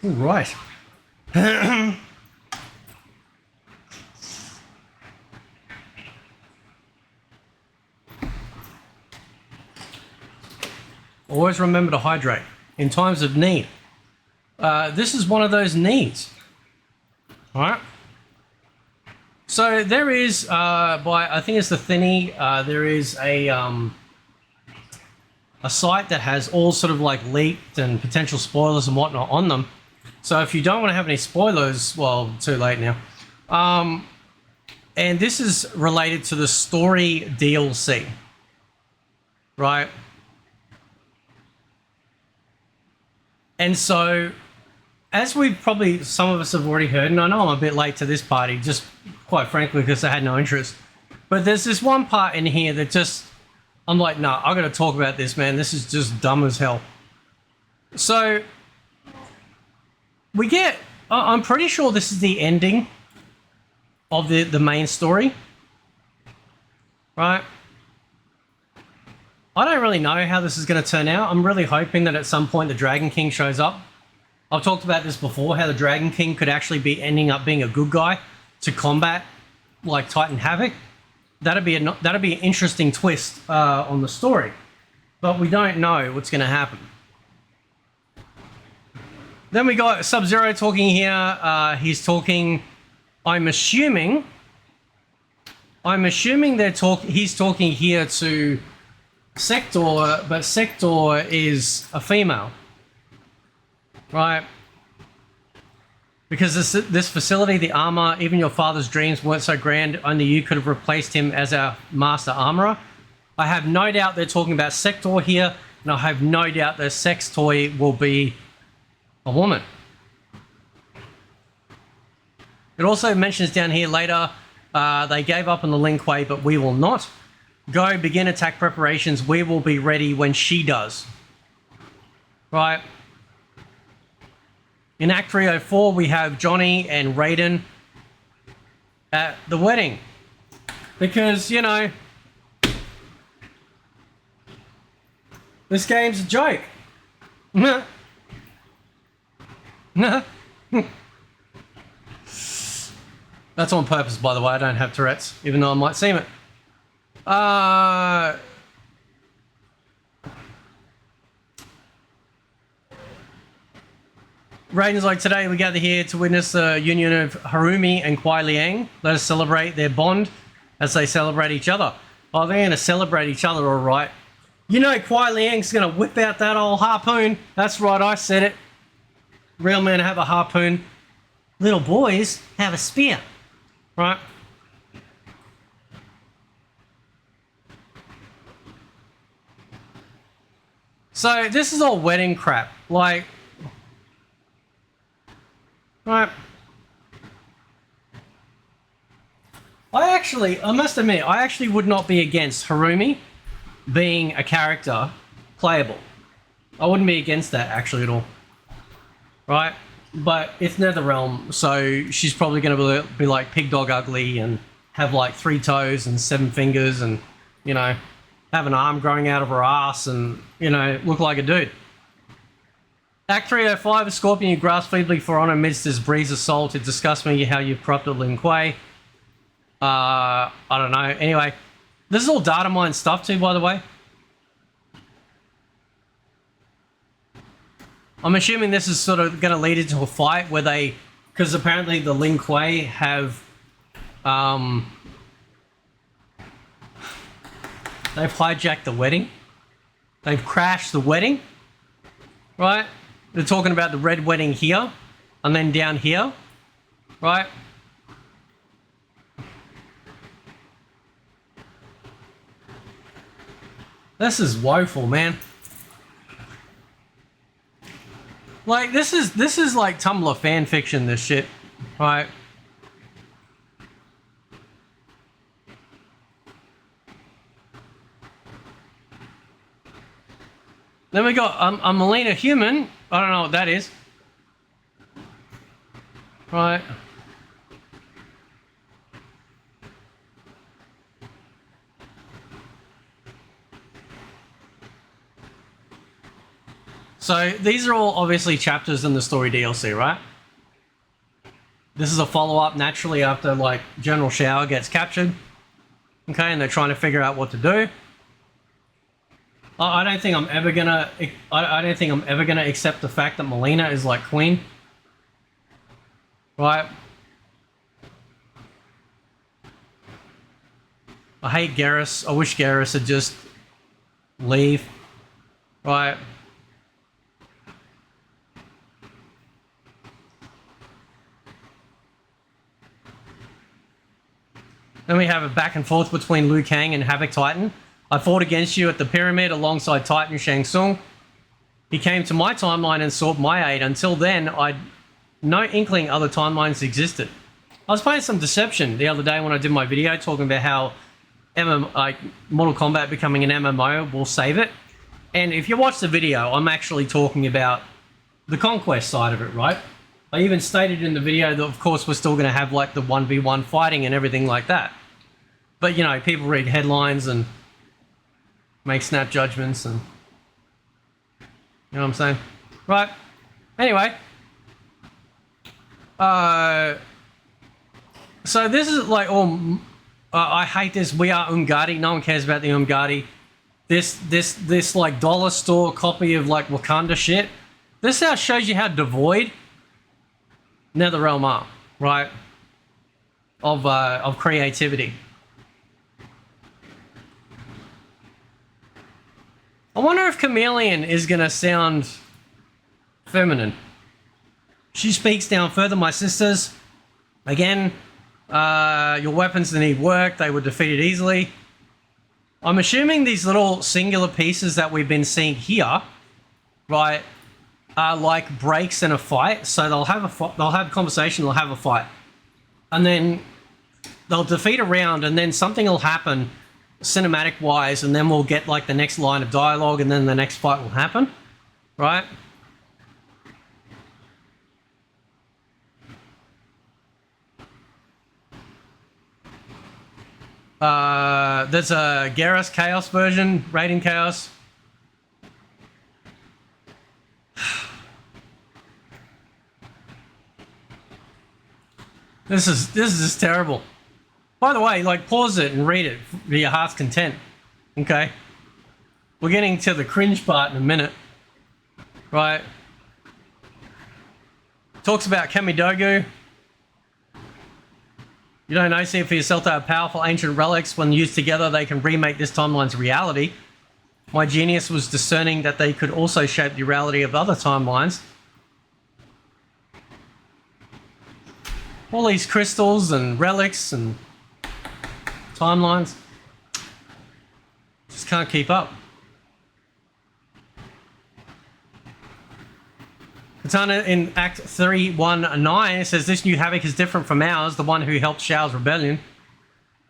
All right. Always remember to hydrate in times of need. This is one of those needs. All right. So there is, I think it's the Thinny, there is a site that has all sort of like leaked and potential spoilers and whatnot on them. So if you don't want to have any spoilers, well, too late now. And this is related to the story DLC, right? And so, as we've probably, some of us have already heard, and I know I'm a bit late to this party, just quite frankly, because I had no interest. But there's this one part in here that just, I'm like, nah, I got to talk about this, man. This is just dumb as hell. So, we get, I'm pretty sure this is the ending of the main story, right? I don't really know how this is going to turn out. I'm really hoping that at some point the Dragon King shows up. I've talked about this before, how the Dragon King could actually be ending up being a good guy to combat like Titan Havoc. That'd be an interesting twist on the story, but we don't know what's going to happen. Then we got Sub-Zero talking here. He's talking. I'm assuming he's talking here to Sector, but Sector is a female, right? Because this facility, the armor, even your father's dreams weren't so grand. Only you could have replaced him as our master armorer. I have no doubt they're talking about Sector here, and I have no doubt their sex toy will be a woman. It also mentions down here later, they gave up on the Lin Kuei, but we will not. Go, begin attack preparations. We will be ready when she does. Right. In Act 304, we have Johnny and Raiden at the wedding. Because, you know, this game's a joke. That's on purpose, by the way. I don't have Tourette's, even though I might seem it. Raiden's like, today we gather here to witness the union of Harumi and Kuai Liang. Let us celebrate their bond as they celebrate each other. Oh, they're going to celebrate each other, all right. You know Kuai Liang's going to whip out that old harpoon. That's right, I said it. Real men have a harpoon. Little boys have a spear. Right? So this is all wedding crap. Like, right? I must admit, I actually would not be against Harumi being a character playable. I wouldn't be against that actually at all. Right? But it's NetherRealm, so she's probably going to be like Pig Dog Ugly and have like 3 toes and 7 fingers and, you know, have an arm growing out of her ass and, you know, look like a dude. Act 305, a Scorpion you grasp feebly for honor amidst this breeze of soul to discuss me how you've corrupted Lin Kuei. I don't know. Anyway, this is all data mine stuff too, by the way. I'm assuming this is sort of going to lead into a fight where they, because apparently the Lin Kuei have, they've hijacked the wedding. They've crashed the wedding, right? They're talking about the red wedding here, and then down here, right? This is woeful, man. Like, this is like Tumblr fan fiction, this shit, right? Then we got a Melina human. I don't know what that is. Right. So these are all obviously chapters in the story DLC, right? This is a follow-up naturally after like General Shower gets captured. Okay, and they're trying to figure out what to do. I don't think I'm ever gonna. I don't think I'm ever gonna accept the fact that Melina is like queen. Right? I hate Garrus. I wish Garrus would just leave. Right? Then we have a back and forth between Liu Kang and Havoc Titan. I fought against you at the Pyramid alongside Titan Shang Tsung. He came to my timeline and sought my aid. Until then, I'd no inkling other timelines existed. I was playing some Deception the other day when I did my video talking about how Mortal Kombat becoming an MMO will save it. And if you watch the video, I'm actually talking about the conquest side of it, right? I even stated in the video that, of course, we're still going to have like the 1v1 fighting and everything like that. But, you know, people read headlines and make snap judgments and... You know what I'm saying? Right. Anyway. So this is like all... I hate this. We are Umgadi. No one cares about the Umgadi. This like dollar store copy of like Wakanda shit. This how shows you how devoid NetherRealm are, right? Of creativity. I wonder if Chameleon is gonna sound feminine. She speaks down further, my sisters. Again, your weapons need work. They were defeated easily. I'm assuming these little singular pieces that we've been seeing here, right, are like breaks in a fight. So they'll have a conversation, they'll have a fight, and then they'll defeat a round, and then something will happen cinematic wise, and then we'll get like the next line of dialogue, and then the next fight will happen, right? There's a Garrus Chaos version, Raiden Chaos. This is just terrible. By the way, like, pause it and read it for your heart's content. Okay? We're getting to the cringe part in a minute. Right? Talks about Kamidogu. You don't know, see it for yourself, they are powerful ancient relics. When used together, they can remake this timeline's reality. My genius was discerning that they could also shape the reality of other timelines. All these crystals and relics and timelines. Just can't keep up. Katana in Act 319 says, this new Havoc is different from ours, the one who helped Shao's rebellion.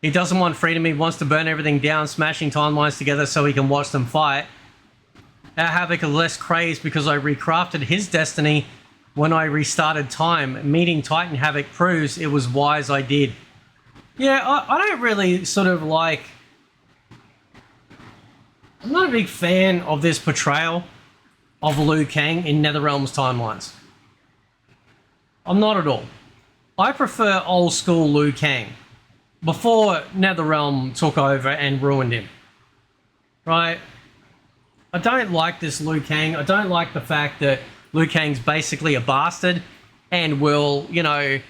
He doesn't want freedom, he wants to burn everything down, smashing timelines together so he can watch them fight. Our Havoc is less crazed because I recrafted his destiny when I restarted time. Meeting Titan Havoc proves it was wise I did. Yeah, I don't really sort of like... I'm not a big fan of this portrayal of Liu Kang in NetherRealm's timelines. I'm not at all. I prefer old school Liu Kang before NetherRealm took over and ruined him. Right? I don't like this Liu Kang. I don't like the fact that Liu Kang's basically a bastard and will, you know,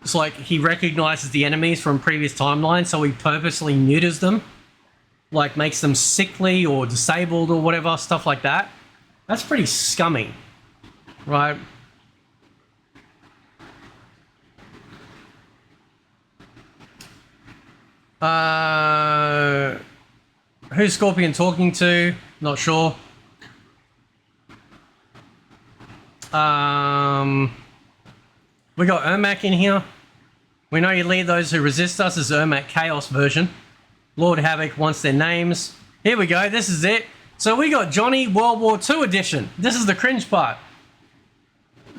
it's like he recognizes the enemies from previous timelines, so he purposely neuters them, like makes them sickly or disabled or whatever, stuff like that. That's pretty scummy, right? Who's Scorpion talking to? Not sure. We got Ermac in here. We know you lead those who resist us as Ermac Chaos version. Lord Havoc wants their names. Here we go. This is it. So we got Johnny World War II edition. This is the cringe part.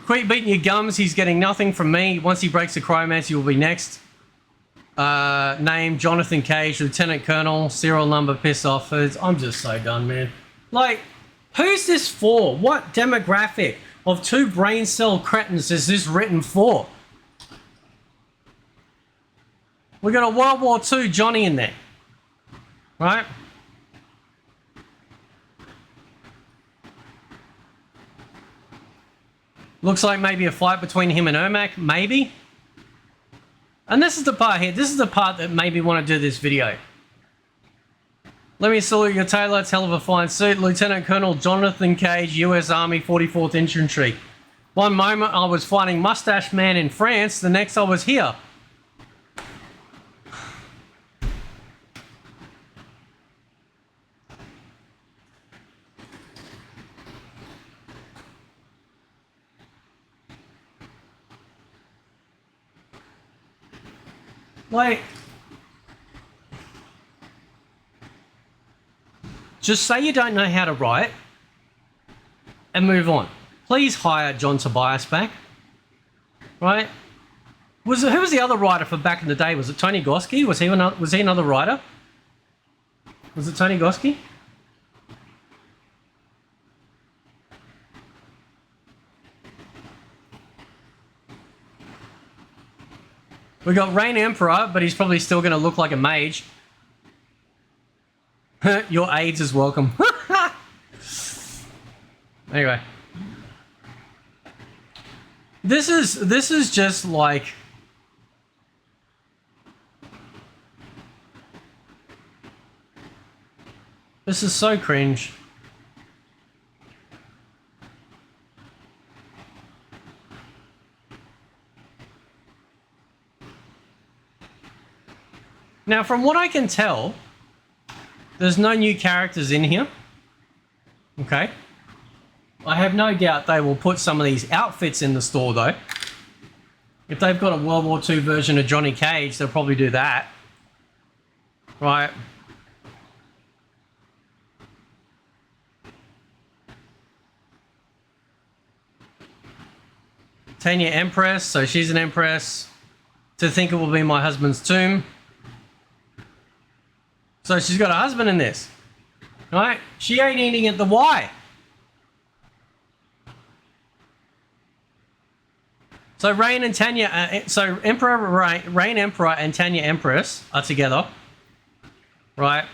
Quit beating your gums. He's getting nothing from me. Once he breaks the cryomancy, will be next. Name, Jonathan Cage, Lieutenant Colonel, serial number, piss off. I'm just so done, man. Like, Who's this for? What demographic of two brain cell cretins is this written for? We got a World War II Johnny in there, right? Looks like maybe a fight between him and Ermac, maybe. And this is the part here. This is the part that made me want to do this video. Let me salute your tailor. It's hell of a fine suit. Lieutenant Colonel Jonathan Cage, U.S. Army 44th Infantry. One moment I was fighting Mustache Man in France. The next I was here. Like, just say you don't know how to write and move on. Please hire John Tobias back, right? Who was the other writer for back in the day? Was it Tony Goski? Was he another writer? Was it Tony Goski? We got Rain Emperor, but he's probably still going to look like a mage. Your AIDS is welcome. Anyway. This is just like... This is so cringe. Now, from what I can tell, there's no new characters in here. Okay. I have no doubt they will put some of these outfits in the store, though. If they've got a World War II version of Johnny Cage, they'll probably do that. Right. Tanya Empress, so she's an Empress. To think it will be my husband's tomb. So she's got a husband in this, right? She ain't eating at the Y. So Rain and Tanya, so Emperor Rain Emperor and Tanya Empress are together, right?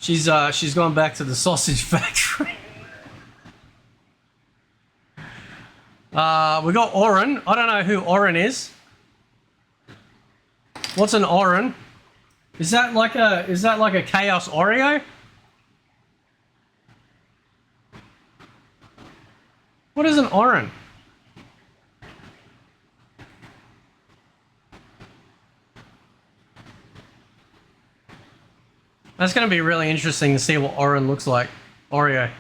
She's gone back to the sausage factory. We got Oren. I don't know who Oren is. What's an Oren? Is that like a Chaos Oreo? What is an Oren? That's going to be really interesting to see what Oren looks like. Oreo.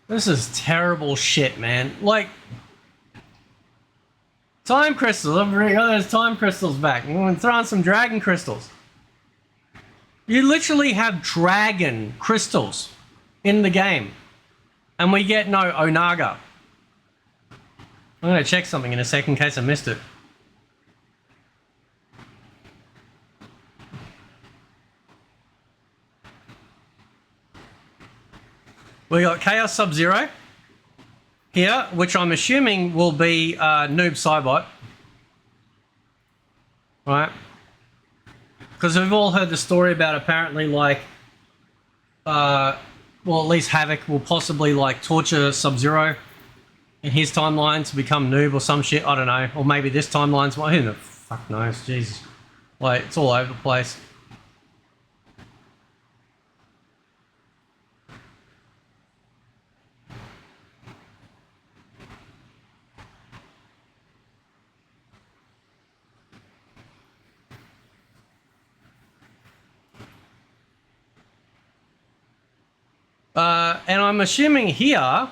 This is terrible shit, man. Like, time crystals. There's time crystals back. I'm going to throw on some dragon crystals. You literally have dragon crystals in the game. And we get no Onaga. I'm going to check something in a second in case I missed it. We got Chaos Sub-Zero here, which I'm assuming will be Noob Saibot. Right? Because we've all heard the story about apparently like, well, at least Havoc will possibly like torture Sub-Zero in his timeline to become Noob or some shit. I don't know. Or maybe this timeline's one. Who the fuck knows? Jesus. Like, it's all over the place. And I'm assuming here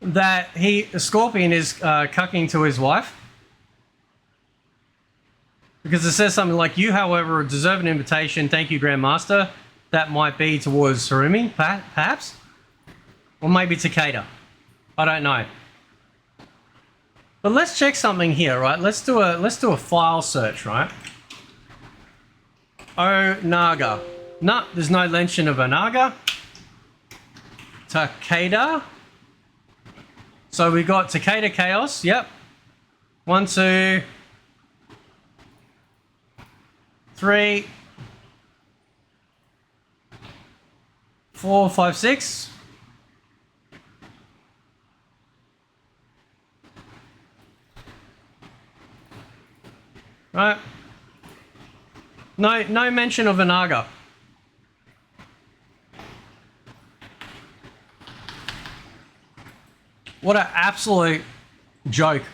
that Scorpion is cucking to his wife. Because it says something like, you, however, deserve an invitation. Thank you, Grandmaster. That might be towards Harumi, perhaps? Or maybe Takeda. I don't know. But let's check something here, right? Let's do a file search, right? Onaga. No, there's no mention of Onaga. Takeda. So we got Takeda Chaos. Yep. 1, 2, 3, 4, 5, 6. Right. No mention of Onaga. What an absolute joke.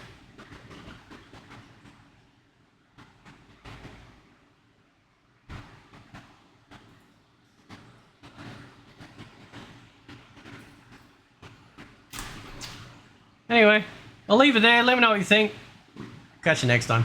Anyway, I'll leave it there. Let me know what you think. Catch you next time.